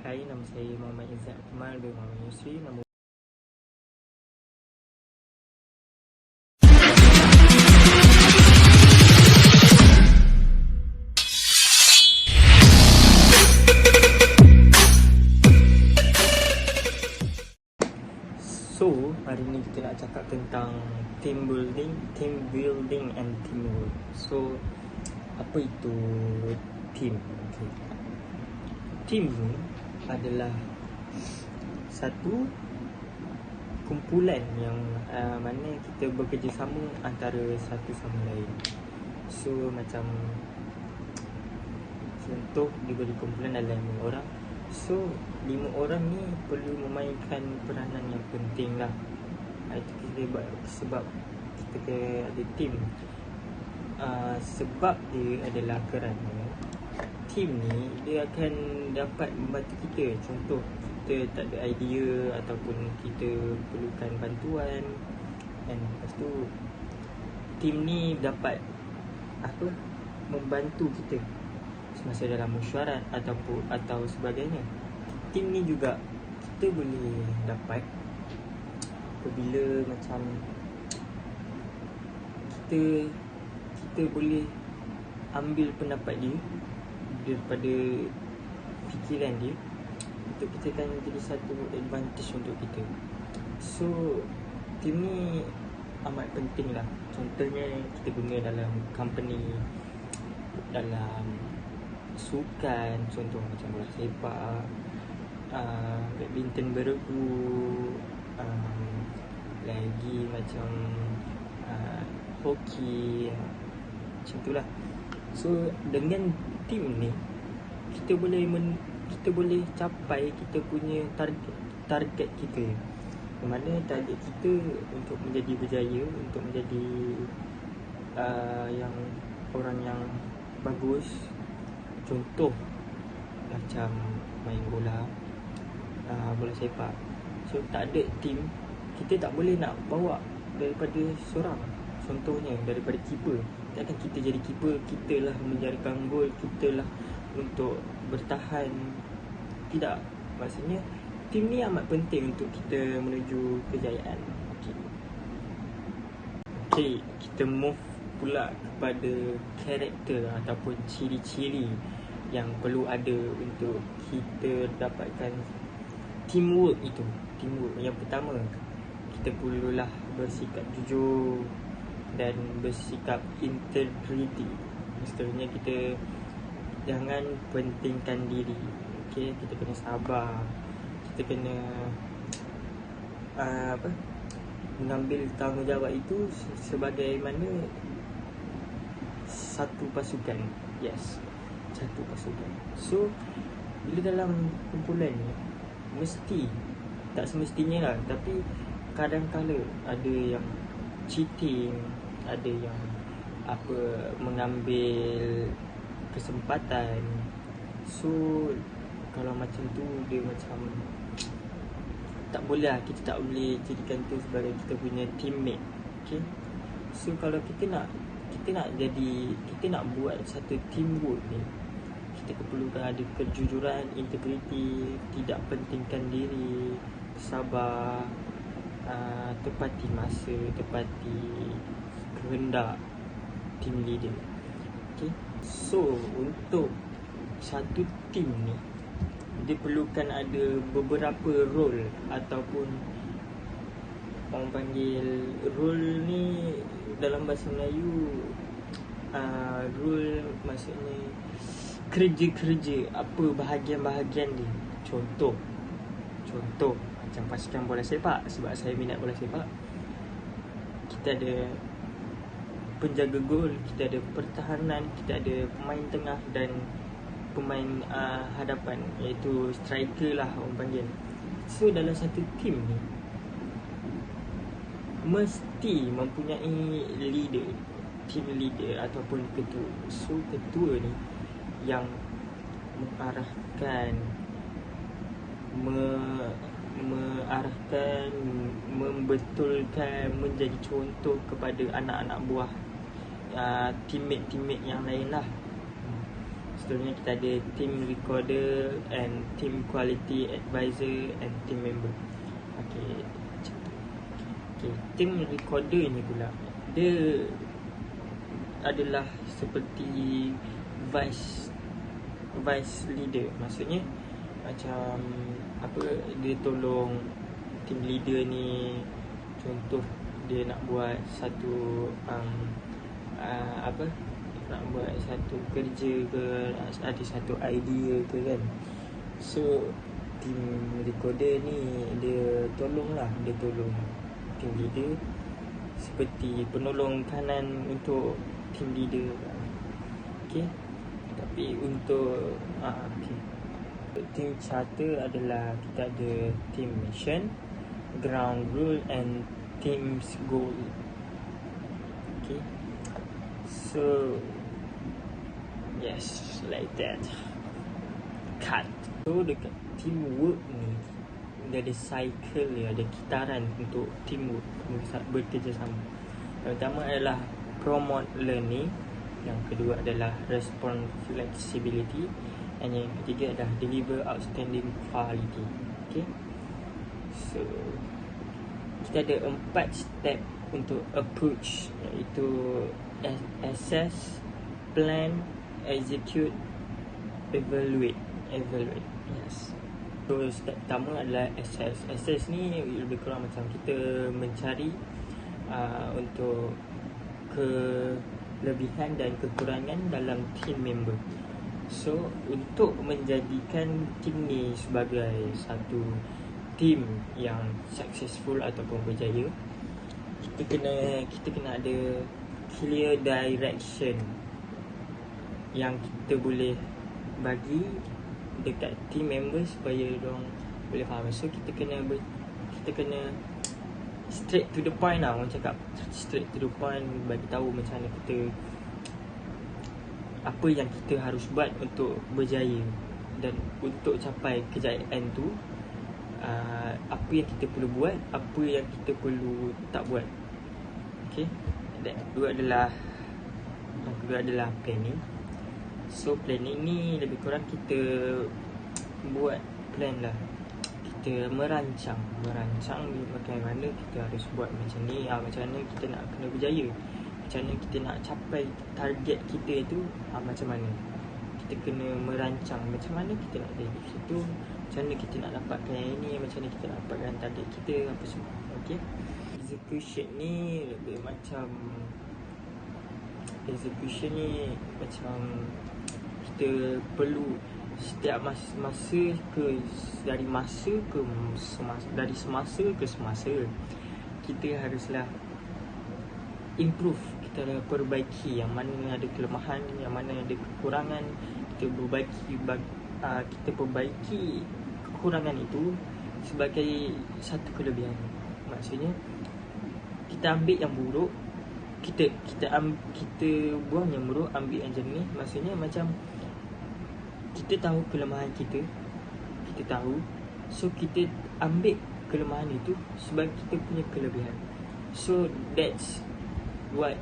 Hai, nama saya Muhammad Izzat Akmal bin Muhammad Yusri. So, hari ni kita nak cakap tentang team building and teamwork. So, apa itu team? Okay. Team ni adalah satu kumpulan yang mana kita bekerjasama antara satu sama lain. So, macam contoh diberi kumpulan dalam 5 orang. So 5 orang ni perlu memainkan peranan yang penting lah. Itu kita sebab kita ada team. Sebab dia adalah kerana team ni dia akan dapat membantu kita. Contoh kita tak ada idea ataupun kita perlukan bantuan, dan lepas tu team ni dapat membantu kita semasa dalam mesyuarat atau sebagainya. Team ni juga kita boleh dapat apabila macam kita boleh ambil pendapat dia daripada fikiran dia, untuk kita kan jadi satu advantage untuk kita. So team ni amat penting lah. Contohnya kita guna dalam company, dalam sukan, contoh macam bola sepak, badminton beregu, lagi macam hoki, macam tu lah. So dengan team ni kita boleh capai kita punya target kita. Di mana target kita untuk menjadi berjaya, untuk menjadi orang yang bagus. Contoh macam main bola sepak. So tak ada team, kita tak boleh nak bawa daripada seorang. Contohnya daripada keeper, takkan kita jadi keeper, kita lah menjadikan gol, kita lah untuk bertahan. Tidak. Maksudnya team ni amat penting untuk kita menuju kejayaan. Okay, kita move pula kepada karakter ataupun ciri-ciri yang perlu ada untuk kita dapatkan teamwork itu. Teamwork yang pertama, kita perlulah bersikap jujur dan bersikap integriti. Maksudnya kita jangan pentingkan diri. Okay, kita kena sabar. Kita kena mengambil tanggungjawab itu sebagai mana satu pasukan. Yes, satu pasukan. So bila dalam kumpulan ni, tak semestinya lah, tapi kadang-kala ada yang cheating, ada yang mengambil kesempatan. So kalau macam tu dia macam tak boleh lah, kita tak boleh jadikan tu sebagai kita punya teammate. Okay, so kalau kita nak buat satu teamwork ni, kita perlukan ada kejujuran, integriti, tidak pentingkan diri, sabar, tepati masa, tepati kehendak team leader. Okay, so untuk satu team ni dia perlukan ada beberapa role, ataupun orang panggil role ni dalam bahasa Melayu, role maksudnya kerja-kerja, apa bahagian-bahagian dia. Contoh macam pasukan bola sepak, sebab saya minat bola sepak, kita ada penjaga gol, kita ada pertahanan, kita ada pemain tengah dan pemain hadapan, iaitu striker lah orang panggil. So dalam satu team ni mesti mempunyai leader, team leader ataupun ketua. So ketua ni yang mengarahkan, membetulkan, menjadi contoh kepada anak-anak buah, teammate yang lain lah. Seterusnya kita ada team recorder and team quality advisor and team member. Okay, team recorder ni pula, dia adalah seperti vice leader. Maksudnya macam apa, dia tolong team leader ni. Contoh dia nak buat satu nak buat satu kerja ke, ada satu idea ke kan. So team recorder ni dia tolong team leader, seperti penolong kanan untuk team leader. Okay. Tapi untuk team charter adalah kita ada team mission, ground rule and team's goal. Okay. So yes, like that. Cut. So dekat teamwork ni, dia ada cycle dia, ada kitaran untuk teamwork, bekerjasama. Yang pertama adalah promote learning, yang kedua adalah respond flexibility, dan yang ketiga adalah deliver outstanding quality. Okay. So kita ada 4 step untuk approach, iaitu assess, plan, execute, evaluate. Yes. So step pertama adalah assess. Assess ni lebih kurang macam kita mencari untuk kelebihan dan kekurangan dalam team member. So untuk menjadikan team ni sebagai satu team yang successful ataupun berjaya, kita kena ada clear direction yang kita boleh bagi dekat team member supaya diorang boleh faham. So kita kena straight to the point lah. Orang cakap straight to the point, bagi tahu macam mana apa yang kita harus buat untuk berjaya, dan untuk capai kejayaan tu apa yang kita perlu buat, apa yang kita perlu tak buat. Okay. Yang kedua adalah planning. So planning ni lebih kurang kita buat plan lah. Kita merancang bagaimana kita harus buat macam ni, macam mana kita nak kena berjaya, macam mana kita nak capai target kita tu, macam mana kita kena merancang, macam mana kita nak jadi situ, macam mana kita nak dapatkan yang ini, macam mana kita nak dapatkan target kita, apa semua. Okay. Execution ni kita perlu setiap dari semasa ke semasa kita haruslah improve, kita perbaiki yang mana ada kelemahan, yang mana ada kekurangan, kita perbaiki kekurangan itu sebagai satu kelebihan. Maksudnya kita ambil yang buruk, kita buang yang buruk, ambil yang jernih. Maksudnya macam kita tahu kelemahan kita tahu, so kita ambil kelemahan itu sebagai kita punya kelebihan. So that's what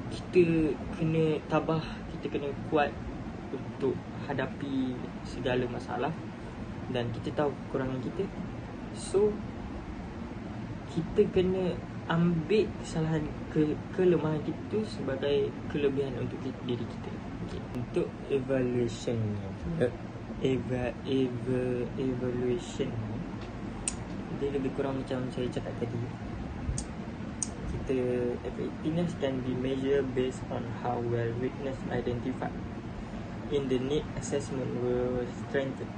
kita kena tabah, kita kena kuat untuk hadapi segala masalah, dan kita tahu kekurangan kita, so kita kena ambil kesalahan kelemahan kita sebagai kelebihan untuk diri kita. Okay. Untuk evaluation dia lebih kurang macam saya cakap tadi. Effectiveness can be measured based on how well weakness identified in the need assessment will strengthen.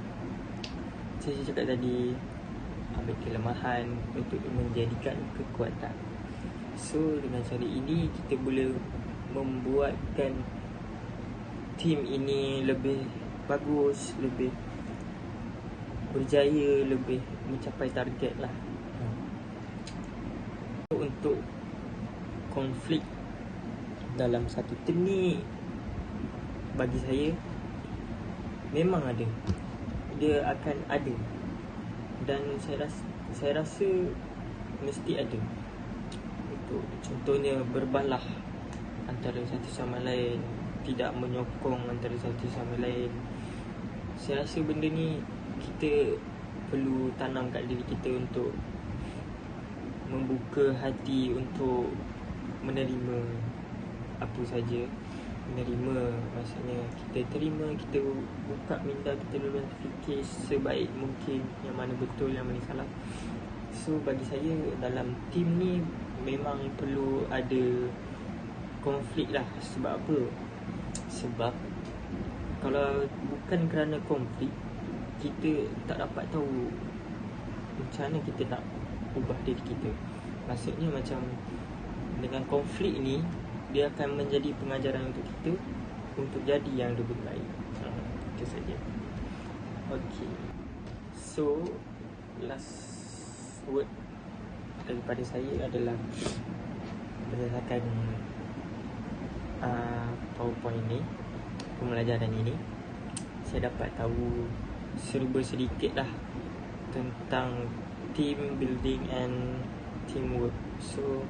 Saya cakap tadi, ambil kelemahan untuk menjadikan kekuatan. So dengan cara ini kita boleh membuatkan team ini lebih bagus, lebih berjaya, lebih mencapai target lah. Untuk konflik dalam satu team ni, bagi saya memang ada, dia akan ada, dan saya rasa mesti ada. Untuk contohnya berbalah antara satu sama lain, tidak menyokong antara satu sama lain. Saya rasa benda ni kita perlu tanam kat diri kita untuk membuka hati untuk menerima apa saja. Menerima maksudnya kita terima, kita buka minda, kita dulu fikir sebaik mungkin yang mana betul, yang mana salah. So bagi saya dalam team ni memang perlu ada konflik lah. Sebab apa? Sebab kalau bukan kerana konflik, kita tak dapat tahu macam mana kita nak ubah diri kita. Maksudnya macam dengan konflik ni, dia akan menjadi pengajaran untuk kita untuk jadi yang lebih baik. Itu saja. Okay. So last word daripada saya adalah berdasarkan PowerPoint ni, pembelajaran ini, saya dapat tahu serba sedikit lah tentang team building and teamwork. So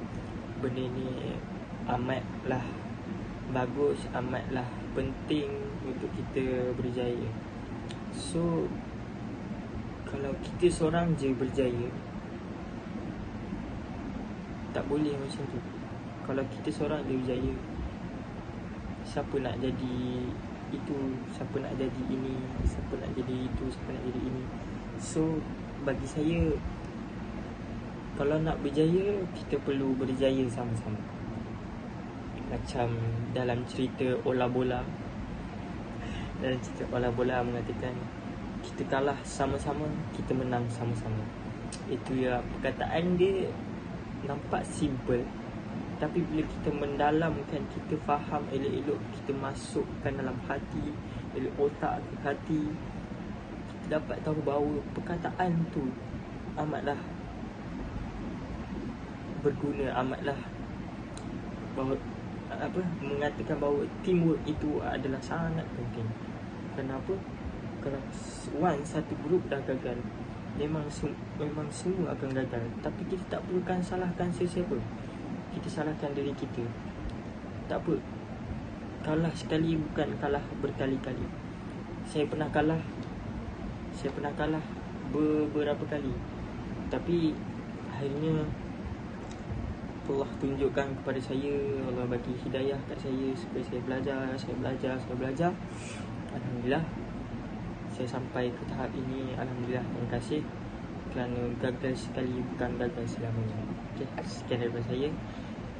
benda ni amatlah bagus, amatlah penting untuk kita berjaya. So kalau kita seorang je berjaya, tak boleh macam tu. Kalau kita seorang je berjaya, siapa nak jadi itu, siapa nak jadi ini, siapa nak jadi itu, siapa nak jadi ini. So bagi saya, kalau nak berjaya, kita perlu berjaya sama-sama. Macam dalam cerita Ola Bola, dalam cerita Ola Bola mengatakan kita kalah sama-sama, kita menang sama-sama. Itu ya, perkataan dia nampak simple, tapi bila kita mendalamkan, kita faham elok-elok, kita masukkan dalam hati, elok otak ke hati, kita dapat tahu bahawa perkataan tu amatlah berguna, amatlah bahawa mengatakan bahawa teamwork itu adalah sangat penting. Kenapa? Kalau satu grup dah gagal, memang semua akan gagal. Tapi kita tak perlukan salahkan sesiapa. Kita salahkan diri kita. Tak apa, kalah sekali bukan kalah berkali-kali. Saya pernah kalah beberapa kali, tapi akhirnya Allah tunjukkan kepada saya, Allah bagi hidayah kat saya supaya saya belajar. Alhamdulillah, saya sampai ke tahap ini. Alhamdulillah, terima kasih. Kerana gagal sekali bukan gagal selamanya. Okay, sekian daripada saya.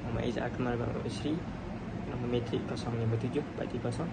Nama Izzat Akmal Bakar Usri, nama matrik 057 430.